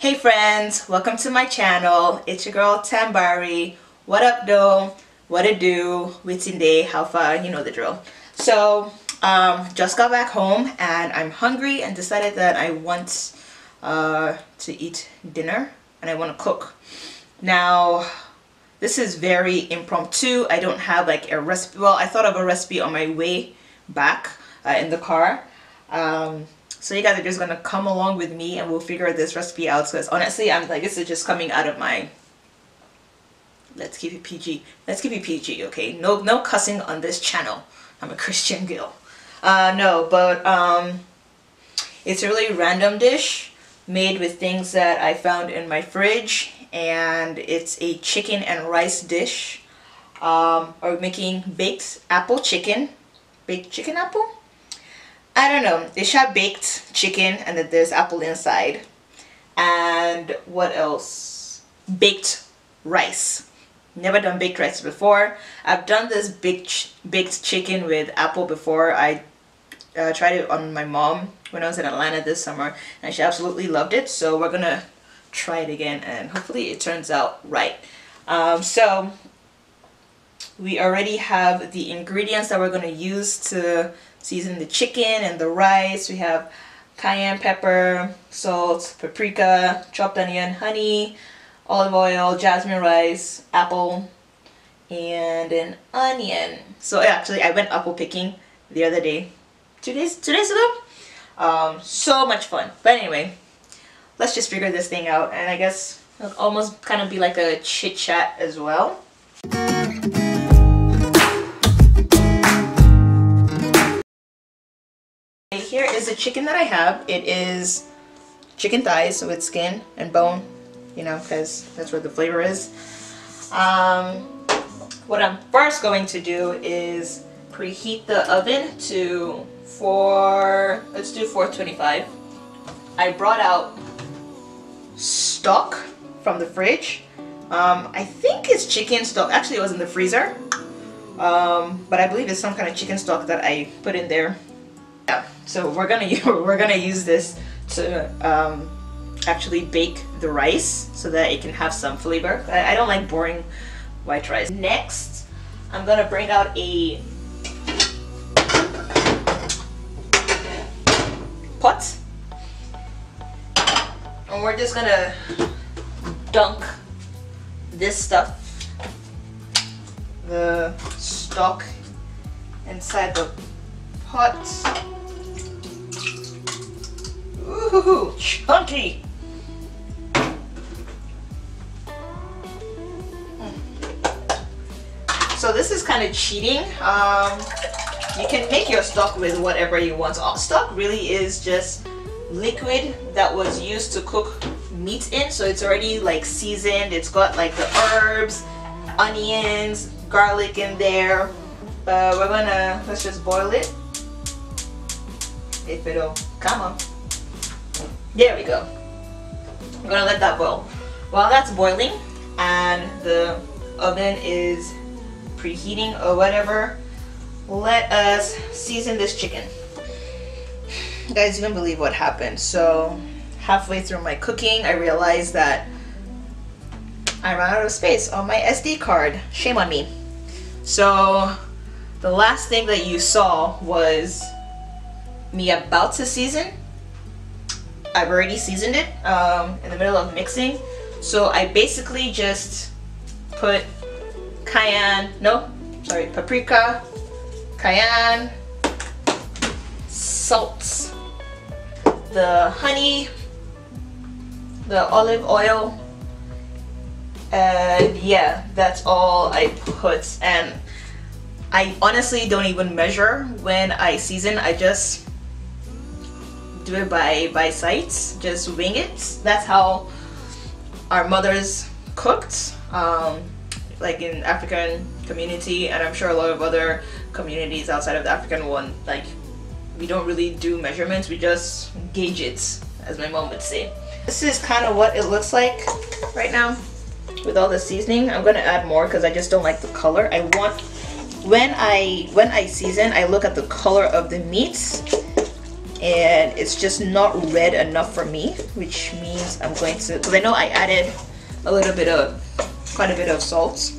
Hey friends, welcome to my channel. It's your girl Tambari. What up though? What it do? Waiting day, how far? You know the drill. So just got back home and I'm hungry and decided that I want to eat dinner and I want to cook. Now this is very impromptu. I don't have like a recipe. Well, I thought of a recipe on my way back in the car. So you guys are just gonna come along with me and we'll figure this recipe out, because honestly I'm like, this is just coming out of my, let's keep it PG, okay? No cussing on this channel. I'm a Christian girl. No, but it's a really random dish made with things that I found in my fridge, and it's a chicken and rice dish. Or making baked apple chicken. Baked chicken apple? I don't know. They shot baked chicken and then there's apple inside. And what else? Baked rice. Never done baked rice before. I've done this baked chicken with apple before. I tried it on my mom when I was in Atlanta this summer and she absolutely loved it. So we're gonna try it again and hopefully it turns out right. So we already have the ingredients that we're gonna use to season the chicken and the rice. We have cayenne pepper, salt, paprika, chopped onion, honey, olive oil, jasmine rice, apple, and an onion. So actually I went apple picking the other day, two days ago. So much fun. But anyway, let's just figure this thing out, and I guess it'll almost kind of be like a chit chat as well. Here is the chicken that I have. It is chicken thighs with skin and bone, you know, because that's where the flavor is. What I'm first going to do is preheat the oven to let's do 425. I brought out stock from the fridge. I think it's chicken stock. Actually, it was in the freezer. But I believe it's some kind of chicken stock that I put in there. Yeah, so we're gonna use this to actually bake the rice so that it can have some flavor. I don't like boring white rice. Next, I'm gonna bring out a pot, and we're just gonna dunk this stuff, the stock, inside the pot. Ooh, chunky! So this is kind of cheating. You can make your stock with whatever you want. So stock really is just liquid that was used to cook meat in. So it's already like seasoned. It's got like the herbs, onions, garlic in there. Let's just boil it. If it'll come on. There we go. I'm gonna let that boil. While that's boiling and the oven is preheating or whatever, let us season this chicken. You guys, you don't believe what happened. So halfway through my cooking, I realized that I ran out of space on my SD card. Shame on me. So the last thing that you saw was me about to season. I've already seasoned it in the middle of mixing. So I basically just put paprika, cayenne, salt, the honey, the olive oil, and yeah, that's all I put. And I honestly don't even measure when I season. I just do it by sight, just wing it. That's how our mothers cooked, like in African community, and I'm sure a lot of other communities outside of the African one. Like, we don't really do measurements, we just gauge it, as my mom would say. This is kind of what it looks like right now with all the seasoning. I'm gonna add more because I just don't like the color. I want, when I season, I look at the color of the meat and it's just not red enough for me, which means I'm going to, because I know I added quite a bit of salt,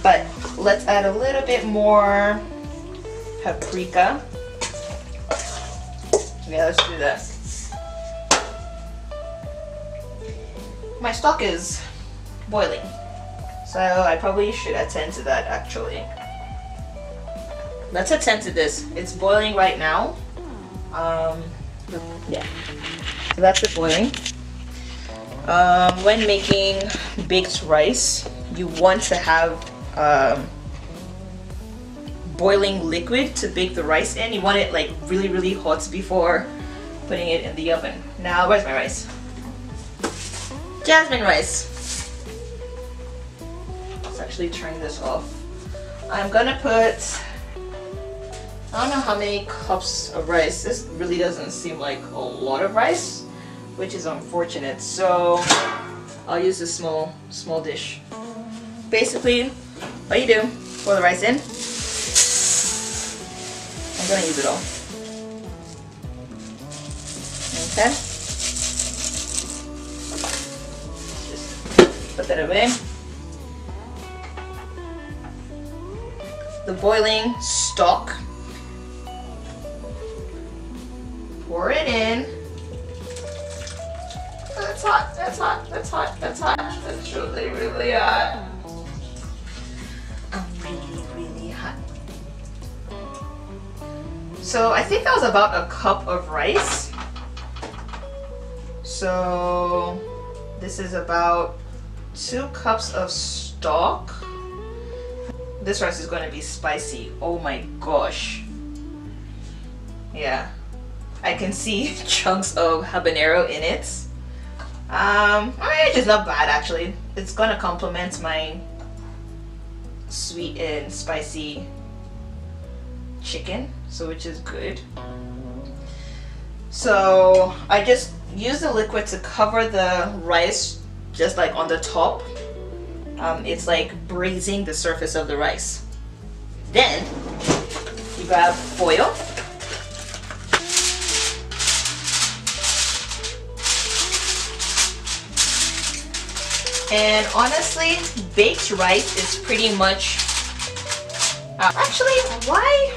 but let's add a little bit more paprika. Yeah, let's do that. My stock is boiling, so I probably should attend to that actually. Let's attend to this. It's boiling right now. Yeah, so that's it boiling. When making baked rice, you want to have boiling liquid to bake the rice in. You want it like really hot before putting it in the oven. Now, where's my rice? Jasmine rice. Let's actually turn this off. I'm gonna put, I don't know how many cups of rice. This really doesn't seem like a lot of rice, which is unfortunate. So I'll use a small dish. Basically, what you do, pour the rice in. I'm gonna use it all. Okay. Just put that away. The boiling stock. Pour it in. That's hot, that's hot, that's hot, that's hot. That's really hot. I'm really hot. So I think that was about a cup of rice. So this is about 2 cups of stock. This rice is going to be spicy. Oh my gosh. Yeah. I can see chunks of habanero in it. It's not bad actually. It's gonna complement my sweet and spicy chicken, so which is good. So I just use the liquid to cover the rice, just like on the top. It's like braising the surface of the rice. Then you grab foil. And honestly, baked rice is pretty much, actually, why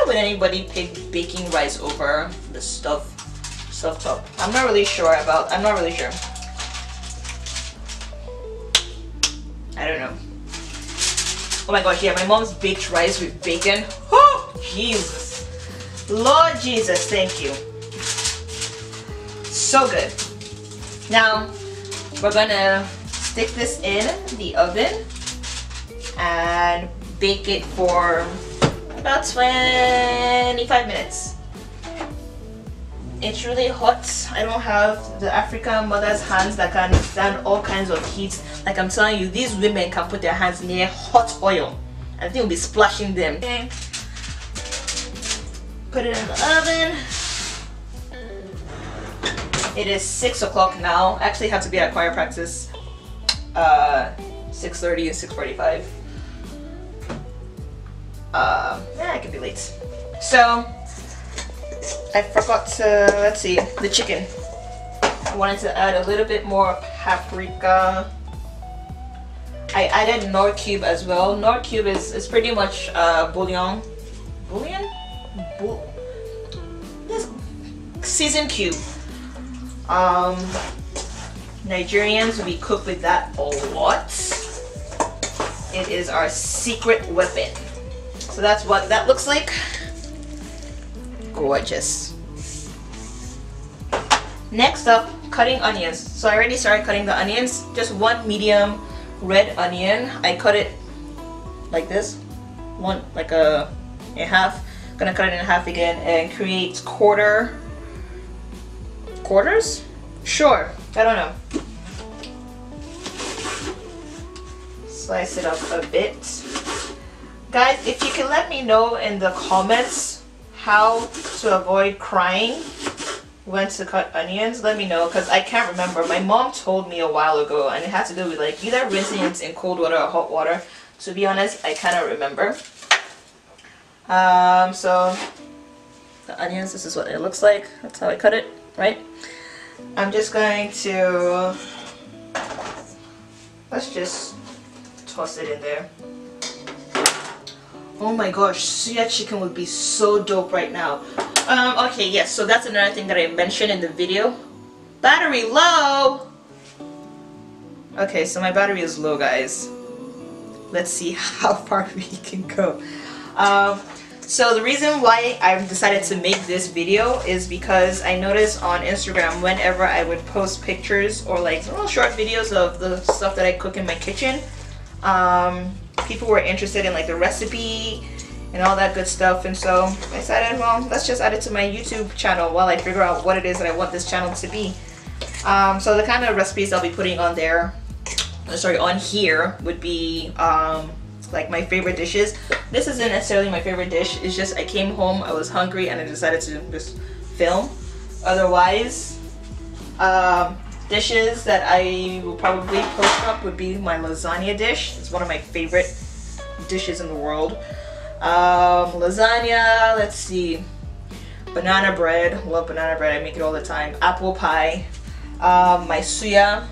would anybody pick baking rice over the stuffed top? I'm not really sure. I don't know. Oh my gosh, yeah, my mom's baked rice with bacon. Oh, Jesus. Lord Jesus, thank you. So good. Now, we're gonna stick this in the oven and bake it for about 25 minutes. It's really hot. I don't have the African mother's hands that can stand all kinds of heat. Like I'm telling you, these women can put their hands near hot oil and they will be splashing them. Okay. Put it in the oven. It is 6 o'clock now. I actually have to be at choir practice 6:30 and 6:45. Yeah, I could be late. So I forgot to, let's see, the chicken. I wanted to add a little bit more paprika. I added Knorr cube as well. Knorr cube is pretty much bouillon. This seasoned cube. Nigerians, we cook with that a lot. It is our secret weapon. So that's what that looks like. Gorgeous. Next up, cutting onions. So I already started cutting the onions. Just 1 medium red onion. I cut it like this. One, like in half. Gonna cut it in half again and create quarters? Sure, I don't know. Slice it up a bit. Guys, if you can let me know in the comments how to avoid crying when to cut onions, let me know, because I can't remember. My mom told me a while ago and it had to do with like either rinsing it in cold water or hot water. To be honest, I cannot remember. So the onions. This is what it looks like. That's how I cut it, right? I'm just going to, let's just toss it in there. Oh my gosh, suya chicken would be so dope right now. Okay, yes, so that's another thing that I mentioned in the video. Battery low! Okay, so my battery is low, guys. Let's see how far we can go. So the reason why I've decided to make this video is because I noticed on Instagram whenever I would post pictures or like little short videos of the stuff that I cook in my kitchen, people were interested in like the recipe and all that good stuff, and so I decided, well, let's just add it to my YouTube channel while I figure out what it is that I want this channel to be. So the kind of recipes I'll be putting on there, sorry, on here would be like my favorite dishes. This isn't necessarily my favorite dish, it's just I came home, I was hungry, and I decided to just film. Otherwise, dishes that I will probably post up would be my lasagna dish. It's one of my favorite dishes in the world. Lasagna, let's see, banana bread, love banana bread, I make it all the time. Apple pie, my suya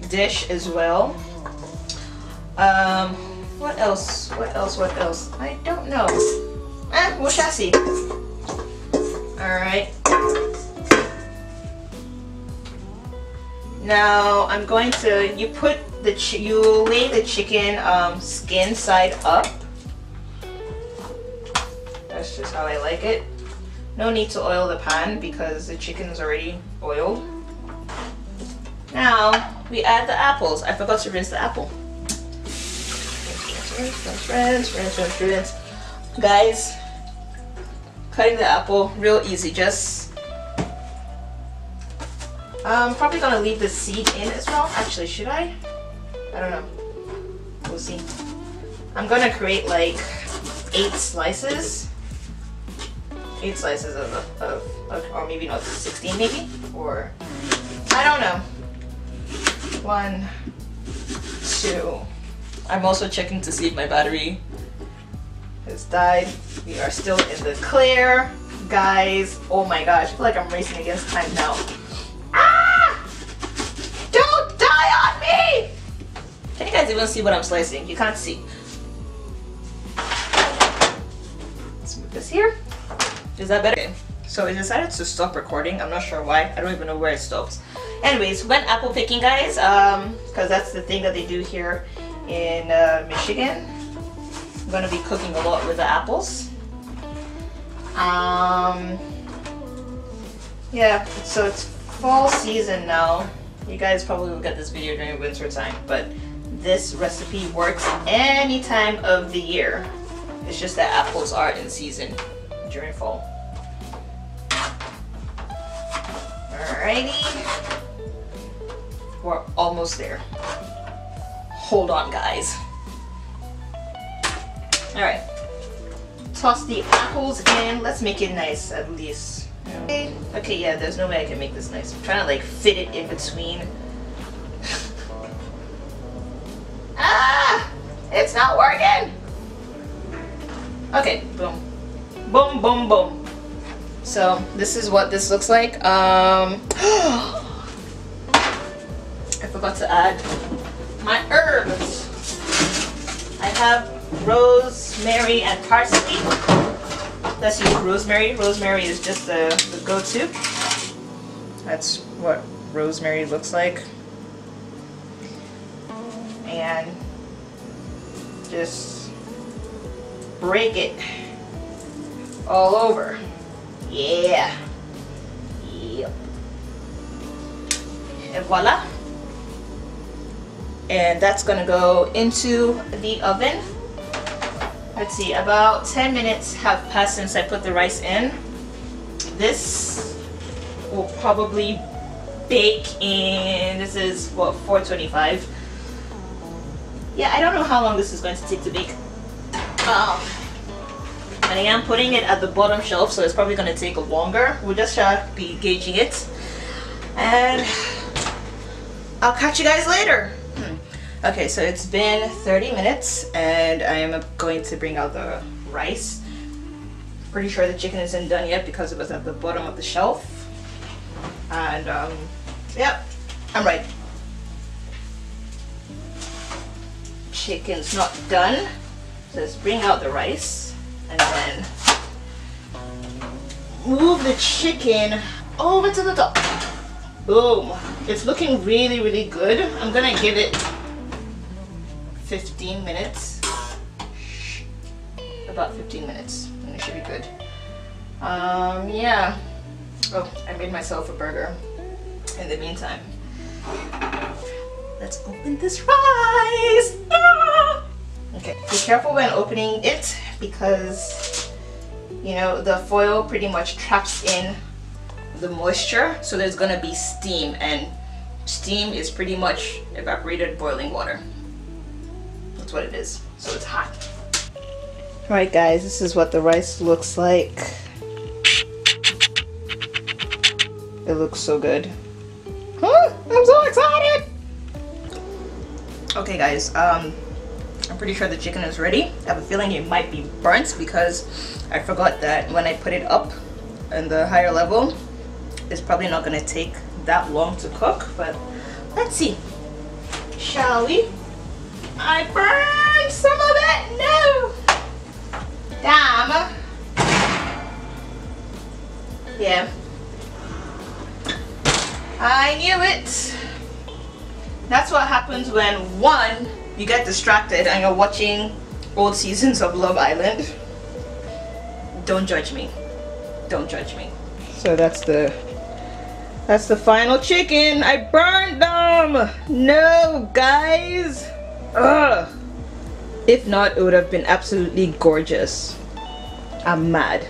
dish as well. What else? I don't know. We shall see. Alright. Now I'm going to, you lay the chicken skin side up. That's just how I like it. No need to oil the pan because the chicken is already oiled. Now we add the apples. I forgot to rinse the apple. Rinse. Guys, cutting the apple real easy. Just I'm probably gonna leave the seed in as well. Actually, should I don't know, we'll see. I'm gonna create like 8 slices of or maybe not 16 maybe, or I don't know. 1, 2. I'm also checking to see if my battery has died. We are still in the clear, guys. Oh my gosh, I feel like I'm racing against time now. Ah! Don't die on me! Can you guys even see what I'm slicing? You can't see. Let's move this here. Is that better? Okay. So I decided to stop recording. I'm not sure why. I don't even know where it stops. Anyways, when apple picking, guys, because that's the thing that they do here in Michigan. I'm gonna be cooking a lot with the apples. Yeah, so it's fall season now. You guys probably will get this video during winter time, but this recipe works any time of the year. It's just that apples are in season during fall. Alrighty, we're almost there. Hold on, guys. Alright, toss the apples in. Let's make it nice at least. Okay, yeah, there's no way I can make this nice. I'm trying to like fit it in between. Ah! It's not working! Okay, boom. Boom, boom, boom. So, this is what this looks like. I forgot to add my herbs. I have rosemary and parsley. Let's use rosemary. Rosemary is just the go-to. That's what rosemary looks like. And just break it all over. Yeah. Yep. And voila. And that's gonna go into the oven. Let's see, about 10 minutes have passed since I put the rice in. This will probably bake in, this is what, 425. Yeah, I don't know how long this is going to take to bake. And I am putting it at the bottom shelf, so it's probably going to take longer. We'll just be gauging it. And I'll catch you guys later. Okay, so it's been 30 minutes and I am going to bring out the rice. Pretty sure the chicken isn't done yet because it was at the bottom of the shelf. And yep, I'm right. Chicken's not done. So let's bring out the rice and then move the chicken over to the top. Boom. It's looking really, really good. I'm gonna give it 15 minutes. About 15 minutes and it should be good. Yeah. Oh, I made myself a burger in the meantime. Let's open this rice. Ah! Okay, be careful when opening it because, you know, the foil pretty much traps in the moisture, so there's gonna be steam, and steam is pretty much evaporated boiling water. That's what it is, so it's hot. Alright guys, this is what the rice looks like. It looks so good. Huh? I'm so excited! Okay guys, I'm pretty sure the chicken is ready. I have a feeling it might be burnt because I forgot that when I put it up in the higher level, it's probably not going to take that long to cook, but let's see. Shall we? I burned some of it! No! Damn! Yeah. I knew it! That's what happens when, one, you get distracted and you're watching old seasons of Love Island. Don't judge me. Don't judge me. So that's the final chicken. I burned them. No, guys. Ugh. If not, it would have been absolutely gorgeous. I'm mad.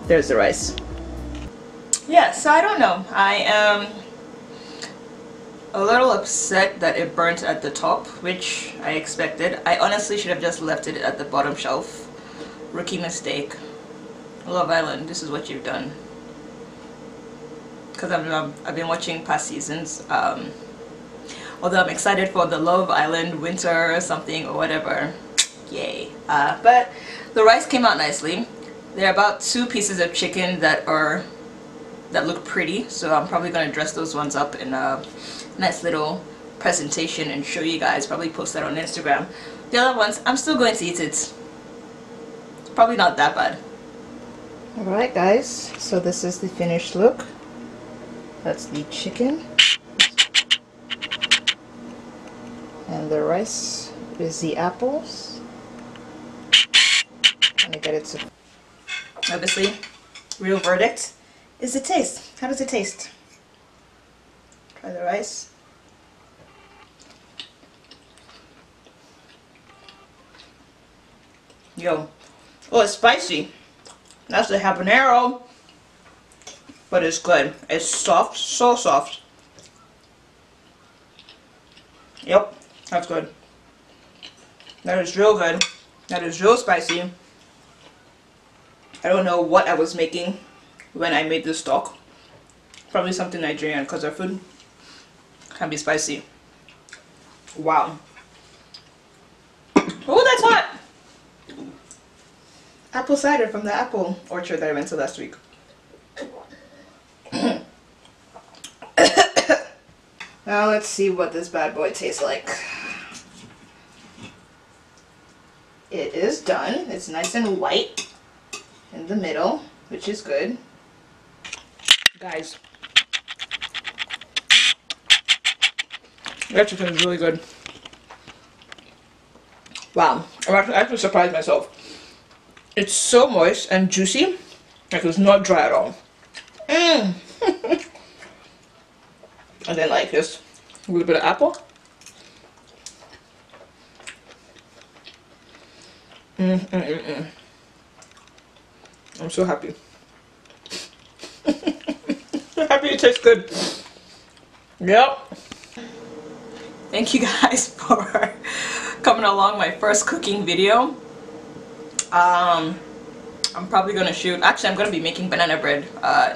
There's the rice. Yeah, so I don't know. I am a little upset that it burnt at the top, which I expected. I honestly should have just left it at the bottom shelf. Rookie mistake. Love Island, this is what you've done. Because I've been watching past seasons. Although I'm excited for the Love Island winter or something or whatever. Yay. But the rice came out nicely. There are about 2 pieces of chicken that look pretty, so I'm probably going to dress those ones up in a nice little presentation and show you guys. Probably post that on Instagram. The other ones, I'm still going to eat it. It's probably not that bad. Alright guys, so this is the finished look. That's the chicken. And the rice is the apples. Let me get it to... Obviously, real verdict is the taste. How does it taste? Try the rice. Yo. Oh, it's spicy. That's the habanero. But it's good. It's soft. So soft. Yep. That's good. That is real good. That is real spicy. I don't know what I was making when I made this stock. Probably something Nigerian because our food can be spicy. Wow. Oh, that's hot! Apple cider from the apple orchard that I went to last week. Now let's see what this bad boy tastes like. It is done. It's nice and white in the middle, which is good. Guys, that chicken is really good. Wow, I'm actually surprised myself. It's so moist and juicy, like it's not dry at all. And then like this, a little bit of apple. I'm so happy. So happy it tastes good. Yep. Thank you guys for coming along my first cooking video. I'm probably gonna shoot, actually I'm gonna be making banana bread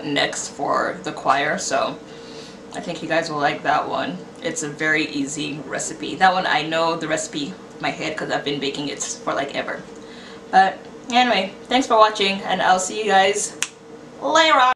next for the choir, so I think you guys will like that one. It's a very easy recipe. That one I know the recipe in my head because I've been baking it for like ever. But Anyway, thanks for watching, and I'll see you guys later on.